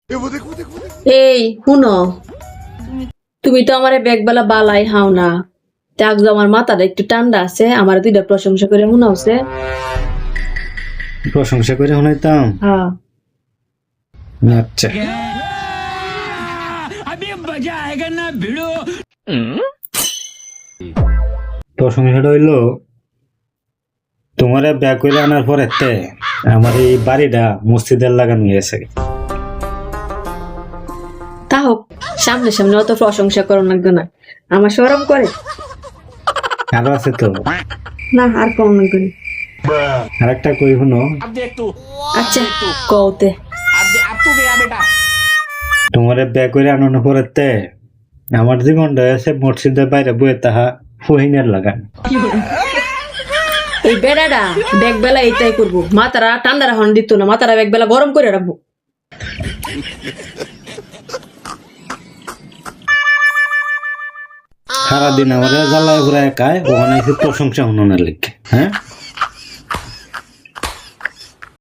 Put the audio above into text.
এই শুনো, তুমি তো আমার ব্যাগবেলা বালাই হাও না, তাক আমার মাথাটা একটু ঠান্ডা আছে, আমার দুইটা প্রশংসা করে মনে হচ্ছে। প্রশংসা করে শোনাইতাম। হ্যাঁ আচ্ছা প্রশংসাটা হইলো, তোমার ব্যাগ করে আনার পর আমার এই বাড়িটা মসজিদের লাগানো হয়েছে। তা হোক, সামনে সামনে অত প্রশংসা করো লাগবে না, আমার শরম করে। আরো আছে তো, না আর কম লাগবে না। আর একটা কই শুনো। আচ্ছা কওতে। তোমার ব্যাগ করে আনানোর পর আমার জীবনটা হয়েছে মসজিদের বাইরে বয়ে তাহা ফহিনের লাগান। এই বেড়াটা ব্যাগ বেলা এইটাই করবো, মাথারা ঠান্ডা রাখন দিত না, মাথারা ব্যাগ বেলা গরম করে রাখবো। সারাদিন আমার জ্বালায় ঘুরায় কায় ওখানে এসে প্রশংসা শোনানোর লিখে। হ্যাঁ